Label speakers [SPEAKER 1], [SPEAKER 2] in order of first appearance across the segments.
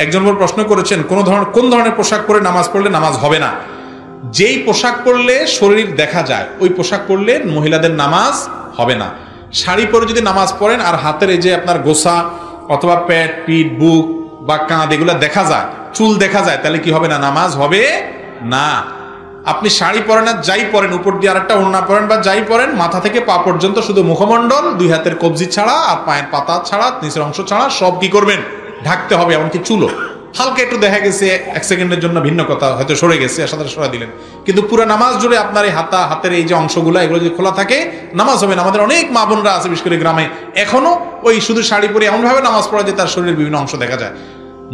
[SPEAKER 1] একজন প্রশ্ন করেছেন কোন ধরনের পোশাক পরে নামাজ পড়লে নামাজ হবে না। যেই পোশাক পরলে শরীর দেখা যায় ওই পোশাক পরলে মহিলাদের নামাজ হবে না। শাড়ি পরে যদি নামাজ পড়েন আর হাতের এই যে আপনার গোসা অথবা পেট পিঠ বুক বা কাঁধ এগুলো দেখা যায়, চুল দেখা যায়, তাহলে কি হবে না? নামাজ হবে না। আপনি শাড়ি পরেন আর যাই পরেন, উপর দিয়ে আরেকটা ওড়না পরেন বা যাই পরেন, মাথা থেকে পা পর্যন্ত শুধু মুখমণ্ডল, দুই হাতের কবজি ছাড়া আর পায়ের পাতা ছাড়া, নিচের অংশ ছাড়া সব কি করবেন? ঢাকতে হবে। এমনকি চুলো হালকা একটু দেখা গেছে এক সেকেন্ডের জন্য ভিন্ন কথা, হয়তো সরে গেছে, সাথে সরা দিলেন, কিন্তু পুরো নামাজ জুড়ে আপনার এই হাতের এই যে অংশগুলো এগুলো যদি খোলা থাকে নামাজ হবে না। আমাদের অনেক মা বোনরা আছে বিশেষ করে গ্রামে, এখনো ওই শুধু শাড়ি পরে এমন ভাবে নামাজ পড়া যে তার শরীরের বিভিন্ন অংশ দেখা যায়।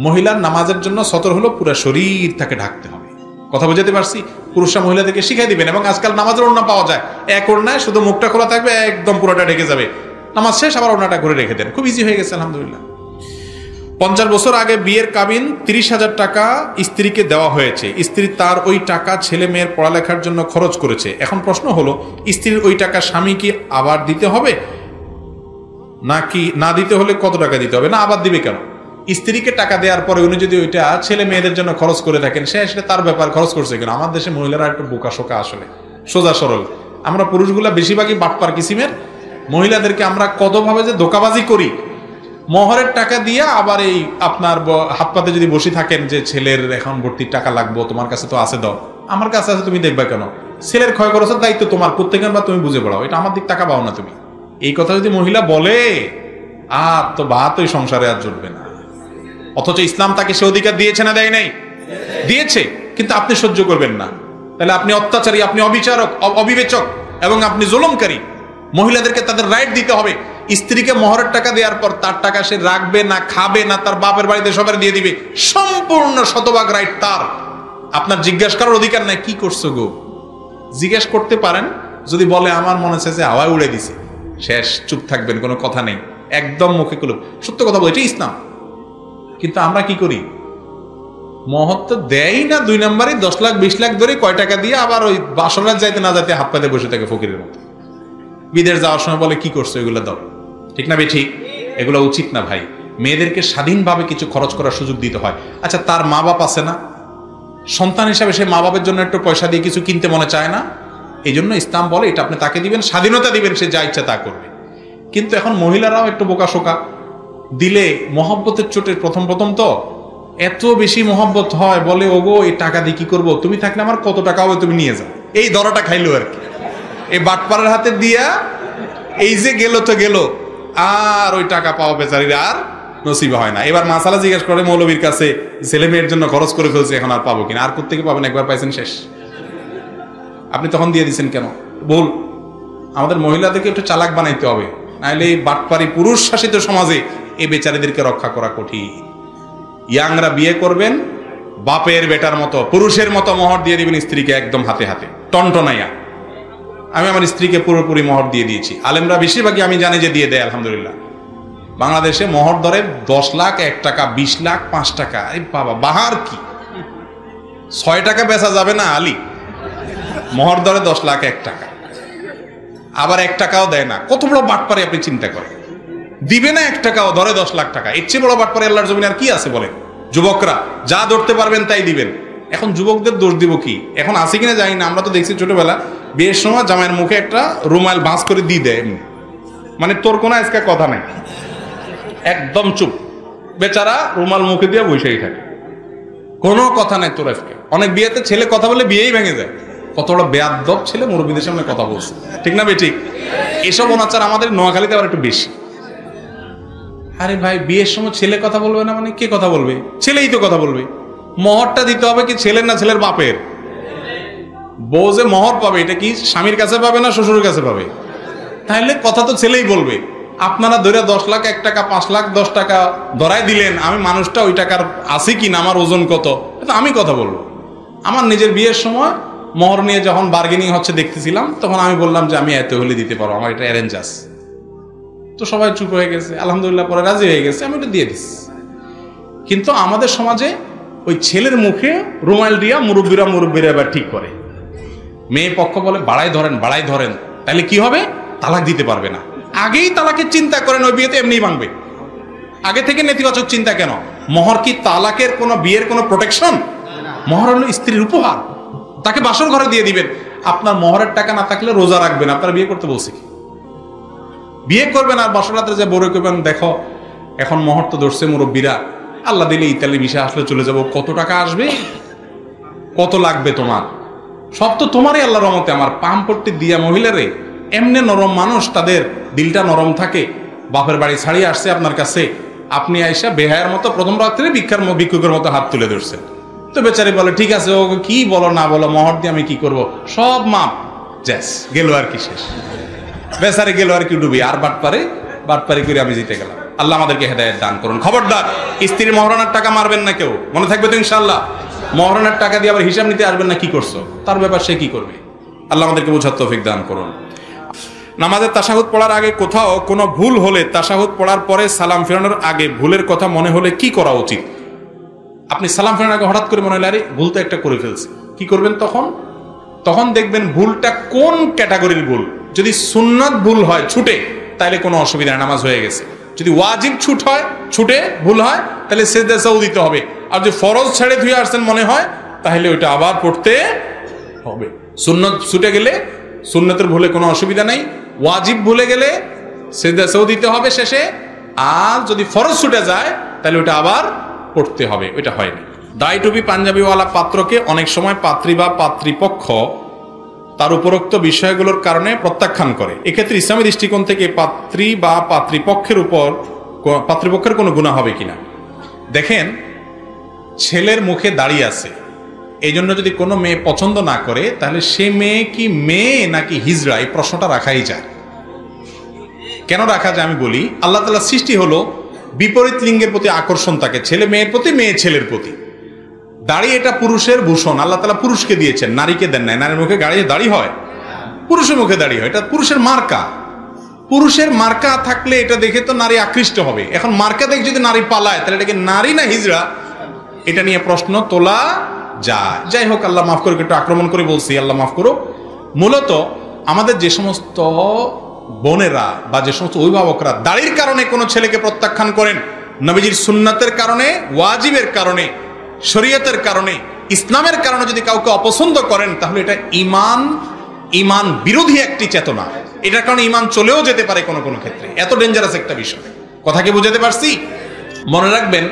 [SPEAKER 1] মহিলার নামাজের জন্য সতর হলো পুরো শরীর তাকে ঢাকতে হবে। কথা বুঝাতে পারছি? পুরুষরা মহিলাদেরকে শিখাই দিবেন। এবং আজকাল নামাজের ওড়না পাওয়া যায়, এক ওড়নায় শুধু মুখটা খোলা থাকবে, একদম পুরোটা ঢেকে যাবে, নামাজ শেষ আবার ওড়নাটা ঘুরে রেখে দেন, খুব ইজি হয়ে গেছে আলহামদুলিল্লাহ। 50 বছর আগে বিয়ের কাবিন 30,000 টাকা স্ত্রীকে দেওয়া হয়েছে। স্ত্রী তার ওই টাকা ছেলে মেয়ের পড়ালেখার জন্য খরচ করেছে। এখন প্রশ্ন হলো, স্ত্রীর ওই টাকা স্বামী কি আবার দিতে হবে, নাকি না দিতে হলে কত টাকা দিতে হবে? না, আবার দিবে কেন? স্ত্রীকে টাকা দেওয়ার পরে উনি যদি ওইটা ছেলে মেয়েদের জন্য খরচ করে থাকেন, সে আসলে তার ব্যাপার, খরচ করছে কেন? আমার দেশে মহিলারা একটু বোকাশোকা, আসলে সোজা সরল। আমরা পুরুষগুলা বেশিরভাগই বাটপার কিসিমের। মহিলাদেরকে আমরা কতভাবে যে ধোকাবাজি করি। মোহরের টাকা দিয়ে আবার এই আপনার হাত পাতে যদি বসে থাকেন যে ছেলের এখন ভর্তির টাকা লাগবো, তোমার কাছে তো আছে, দাও। আমার কাছে আছে, তুমি দেখবা কেন? ছেলের ক্ষয় খরচের দায়িত্ব তোমার, প্রত্যেক বা তুমি বুঝে পড়াও, এটা আমার দিক টাকা পাও না তুমি। এই কথা যদি মহিলা বলে, আর তো ভাত ওই সংসারে আর জুটবে না। অথচ ইসলাম তাকে সে অধিকার দিয়েছে না দেয় নাই? দিয়েছে, কিন্তু আপনি সহ্য করবেন না। তাহলে আপনি অত্যাচারী, আপনি অবিচারক, অবিবেচক এবং আপনি জুলুমকারী। মহিলাদেরকে তাদের রাইট দিতে হবে। স্ত্রীকে মোহরের টাকা দেওয়ার পর তার টাকা সে রাখবে না, খাবে না, তার বাপের বাড়িতে সবার দিয়ে দিবে, সম্পূর্ণ শতভাগ রাইট তার। আপনার জিজ্ঞাসা করার অধিকার নাই কি করছো গো। জিজ্ঞেস করতে পারেন, যদি বলে আমার মনে হচ্ছে যে হাওয়ায় উড়ে দিছে, শেষ, চুপ থাকবেন, কোনো কথা নেই, একদম মুখে কুলুপ, সত্য কথা বলে, এটাই ইসলাম। কিন্তু আমরা কি করি? মহৎ তো দেয় না, 2 নম্বরে 10 লাখ 20 লাখ ধরে কয় টাকা দিয়ে আবার ওই বাসরাত যাইতে না যাইতে হাত পাতে বসে থাকে ফকিরের মতো। বিদেশ যাওয়ার সময় বলে কি করছো, এগুলো দাও। ঠিক না ঠিক? এগুলো উচিত না ভাই। মেয়েদেরকে স্বাধীনভাবে কিছু খরচ করার সুযোগ দিতে হয়। আচ্ছা, তার মা বাপ আছে না? সন্তান হিসাবে সে মা বাপের জন্য একটু পয়সা দিয়ে কিছু কিনতে মনে চায় না? এই জন্য ইসলাম বলে এটা আপনি তাকে দিবেন, স্বাধীনতা দিবেন, সে যা ইচ্ছা তা করবে। কিন্তু এখন মহিলারাও একটু বোকাশোকা, দিলে মহব্বতের চোটে প্রথম তো এত বেশি মহব্বত হয়, বলে ওগো এই টাকা দিয়ে কি করবো, তুমি থাকলে আমার কত টাকা হবে, তুমি নিয়ে যাও। এই দরাটা খাইলো আর কি, এই বাটপাড়ার হাতে দিয়া এই যে গেল তো গেল, আর ওই টাকা পাওয়া বেচারির আর নসিব হয় না। এবার মাসালা জিজ্ঞেস করে মৌলবীর কাছে, ছেলে মেয়ের জন্য খরচ করে ফেলছে, এখন আর পাবো কিনা? আর কোত্থেকে পাবেন? একবার পাইছেন, শেষ। আপনি তখন দিয়ে দিচ্ছেন কেন? বল, আমাদের মহিলাদেরকে একটু চালাক বানাইতে হবে, নাহলে এই বাটপাড়ি পুরুষ শাসিত সমাজে এই বেচারিদেরকে রক্ষা করা কঠিন। ইয়াংরা বিয়ে করবেন বাপের বেটার মতো, পুরুষের মতো মোহর দিয়ে দিবেন স্ত্রীকে, একদম হাতে হাতে টনটনাইয়া। আমি আমার স্ত্রীকে পুরোপুরি মোহর দিয়ে দিয়েছি। আলেমরা বেশিরভাগই আমি জানি যে দিয়ে দেয় আলহামদুলিল্লাহ। বাংলাদেশে মোহর ধরে 10 লাখ 1 টাকা, 20 লাখ 5 টাকা। আরে বাবা, বাহার কি 6 টাকা বেচা যাবে না আলী? মোহর ধরে 10 লাখ 1 টাকা, আবার 1 টাকাও দেয় না। কত বড় বাটপারে আপনি চিন্তা করেন। দিবে না 1 টাকাও, ধরে 10 লাখ টাকা। এর চেয়ে বড় বাটপারে আল্লাহর জমিনে আর কি আছে বলেন? যুবকরা যা ধরতে পারবেন তাই দিবেন। এখন যুবকদের দোষ দিব কি? এখন আছে কিনা জানি না, আমরা তো দেখছি ছোটবেলা বিয়ের সময় জামাইয়ের মুখে একটা রুমাল ভাঁজ করে দিয়ে দেয়, মানে তোর কোনো আজকে কথা নাই, একদম চুপ, বেচারা রুমাল মুখে দিয়ে বসেই থাকে, কোনো কথা নাই তোর আজকে। অনেক বিয়েতে ছেলে কথা বলে বিয়েই ভেঙে যায়। কত বড় বেয়াদব ছেলে মুরব্বীদের সামনে কথা বলছে, ঠিক না বেঠিক? এসব অনাচার আমাদের নোয়াখালীতে আবার একটু বেশি। আরে ভাই, বিয়ের সময় ছেলে কথা বলবে না মানে কে কথা বলবে? ছেলেই তো কথা বলবে। মোহরটা দিতে হবে কি ছেলের না ছেলের বাপের? বউ যে মোহর পাবে, এটা কি স্বামীর কাছে পাবে না শ্বশুরের কাছে পাবে? তাহলে কথা তো ছেলেই বলবে। আপনারা ধরে 10 লাখ 1 টাকা 5 লাখ 10 টাকা ধরাই দিলেন, আমি মানুষটা ওই টাকার আছে কি না, আমার ওজন কত, এটা আমি কথা বলবো। আমার নিজের বিয়ের সময় মোহর নিয়ে যখন বার্গেনিং হচ্ছে দেখতেছিলাম, তখন আমি বললাম যে আমি এত হলে দিতে পারবো, আমার এটা অ্যারেঞ্জ আছে। তো সবাই চুপ হয়ে গেছে, আলহামদুলিল্লাহ পরে রাজি হয়ে গেছে, আমি এটা দিয়ে দিচ্ছি। কিন্তু আমাদের সমাজে ওই ছেলের মুখে রুমাল দিয়া মুরব্বীরা এবার ঠিক করে। মেয়ে পক্ষ বলে বাড়াই ধরেন, তাহলে কি হবে? তালাক দিতে পারবে না। আগেই তালাকের চিন্তা করেন, ওই বিয়েতে এমনি ভাঙবে। আগে থেকে নেতিবাচক চিন্তা কেন? মোহর কি তালাকের কোনো বিয়ের কোনো প্রোটেকশন? মোহর হলো স্ত্রীর উপহার, তাকে বাসর ঘরে দিয়ে দিবেন। আপনার মোহরের টাকা না থাকলে রোজা রাখবেন, আপনার বিয়ে করতে বলছি কি? বিয়ে করবেন আর বাসর রাত্রে যে বড় করবেন, দেখো এখন মোহর তো ধরছে মুরব্বীরা, আল্লাহ দিলে ইতালি ভিসা আসলে চলে যাব, কত টাকা আসবে, কত লাগবে তোমার, সব তো তোমারই আল্লাহর রহমতে। আমার পাম্পট্টি দিয়া মহিলারে, এমনি নরম মানুষ, তাদের দিলটা নরম থাকে। বাপের বাড়ি ছাড়িয়ে আসছে আপনার কাছে, আপনি আইসা বেহায়ের মতো প্রথম রাত্রে ভিক্ষুকের মতো হাত তুলে ধরছেন। তো বেচারি বলে ঠিক আছে, ও কি বলো না বলো, মোহর দিয়ে আমি কি করব, সব মাপ, জ্যাস গেল আর কি, শেষ। বেচারি গেল আর কি ডুবি, আর বাটপারি করে আমি জিতে গেলাম। আল্লাহ আমাদেরকে হেদায়েত দান করুন। খবরদার স্ত্রীর মহারণার টাকা মারবেন না কেউ, মনে থাকবে তো ইনশাআল্লাহ। মহারণার টাকা দিয়ে আবার হিসাব নিতে আসবেন না, কি করছো, তার ব্যাপার সে কি করবে। আল্লাহ আমাদেরকে বোঝার তৌফিক দান করুন। নামাজের তাশাহুদ পড়ার আগে কোথাও কোনো ভুল হলে তাশাহুদ পড়ার পরে সালাম ফেরানোর আগে ভুলের কথা মনে হলে কি করা উচিত? আপনি সালাম ফেরানোর আগে হঠাৎ করে মনে হলে আরে ভুল তো একটা করে ফেলছি, কি করবেন তখন দেখবেন ভুলটা কোন ক্যাটাগরির ভুল। যদি সুন্নাত ভুল হয় ছুটে, তাহলে কোনো অসুবিধা নেই, নামাজ হয়ে গেছে। যদি ওয়াজিব ছুটে ভুল হয়, তাহলে সেজদা সাহু দিতে হবে। আর যদি ফরজ ছেড়ে ধুয়ে আসছেন মনে হয়, তাহলে ওইটা আবার পড়তে হবে। সুন্নত ছুটে গেলে সুন্নতের ভুলে কোনো অসুবিধা নেই, ওয়াজিব ভুলে গেলে সেজদা সাহু দিতে হবে শেষে। আর যদি ফরজ ছুটে যায়, তাহলে ওইটা আবার পড়তে হবে, ওইটা হয়নি। দাড়ি টুপি পাঞ্জাবিওয়ালা পাত্রকে অনেক সময় পাত্রী বা পাত্রীপক্ষ তার উপরোক্ত বিষয়গুলোর কারণে প্রত্যাখ্যান করে। এক্ষেত্রে ইসলামী দৃষ্টিকোণ থেকে পাত্রী বা পাত্রীপক্ষের কোনো গুনাহ হবে কিনা? দেখেন, ছেলের মুখে দাঁড়িয়ে আছে, এই জন্য যদি কোনো মেয়ে পছন্দ না করে, তাহলে সে মেয়ে কি মেয়ে নাকি হিজড়া, এই প্রশ্নটা রাখাই যায়। কেন রাখা যায় আমি বলি। আল্লাহ তাআলার সৃষ্টি হলো বিপরীত লিঙ্গের প্রতি আকর্ষণ থাকে, ছেলে মেয়ের প্রতি, মেয়ে ছেলের প্রতি। দাড়ি এটা পুরুষের ভূষণ, আল্লাহ তাআলা পুরুষকে দিয়েছেন, নারীকে দেন নাই। নারীর মুখে দাড়ি হয়, পুরুষের মুখে দাড়ি হয়, এটা পুরুষের মার্কা। পুরুষের মার্কা থাকলে এটা দেখে তো নারী আকৃষ্ট হবে। এখন মার্কা দেখে যদি নারী পালায়, তাহলে এটাকে নারী না হিজড়া, এটা নিয়ে প্রশ্ন তোলা যায়। যাই হোক, আল্লাহ মাফ করুক, একটু আক্রমণ করে বলছি, আল্লাহ মাফ করুক। মূলত আমাদের যে সমস্ত বোনেরা বা যে সমস্ত অভিভাবকরা দাড়ির কারণে কোনো ছেলেকে প্রত্যাখ্যান করেন, নবীজির সুন্নাতের কারণে, ওয়াজিবের কারণে, শরীয়তের কারণে, ইসলামের কারণে যদি কাউকে অপছন্দ করেন, তাহলে এটা ইমান বিরোধী একটি চেতনা। এটার কারণে ইমান চলেও যেতে পারে কোনো কোনো ক্ষেত্রে। এত ডেঞ্জারাস একটা বিষয়। কথা কি বুঝাতে পারছি? মনে রাখবেন,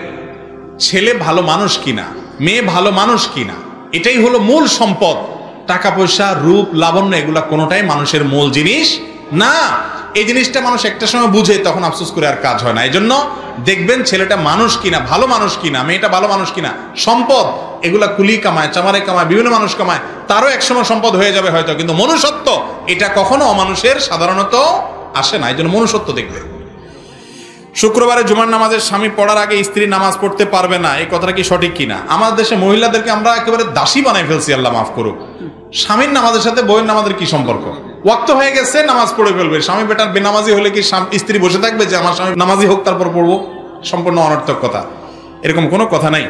[SPEAKER 1] ছেলে ভালো মানুষ কিনা, মেয়ে ভালো মানুষ কিনা, এটাই হলো মূল সম্পদ। টাকা পয়সা, রূপ, লাবণ্য, এগুলা কোনোটাই মানুষের মূল জিনিস না। এই জিনিসটা মানুষ একটা সময় বুঝে, তখন আফসোস করে আর কাজ হয় না। এই জন্য দেখবেন ছেলেটা মানুষ কিনা, ভালো মানুষ কিনা, মেয়েটা ভালো মানুষ কিনা। সম্পদ এগুলা কুলি কামায়, চামারে কামায়, বিভিন্ন মানুষ কামায়, তারও একসময় সম্পদ হয়ে যাবে হয়তো, কিন্তু মনুষ্যত্ব এটা কখনো অমানুষের সাধারণত আসে না। এই জন্য মনুষ্যত্ব দেখবে। শুক্রবারে জুমার নামাজের স্বামী পড়ার আগে স্ত্রী নামাজ পড়তে পারবে না, এই কথাটা কি সঠিক কিনা? আমাদের দেশে মহিলাদেরকে আমরা একেবারে দাসী বানাই ফেলছি, আল্লাহ মাফ করুক। স্বামীর নামাজের সাথে বউয়ের নামাজের কি সম্পর্ক? ওয়াক্ত হয়ে গেছে, নামাজ পড়ে ফেলবে। স্বামী বেটার বেনামাজি হলে কি স্ত্রী বসে থাকবে যে আমার স্বামী নামাজি হোক তারপর পড়বো? সম্পূর্ণ অনর্থক কথা, এরকম কোনো কথা নাই।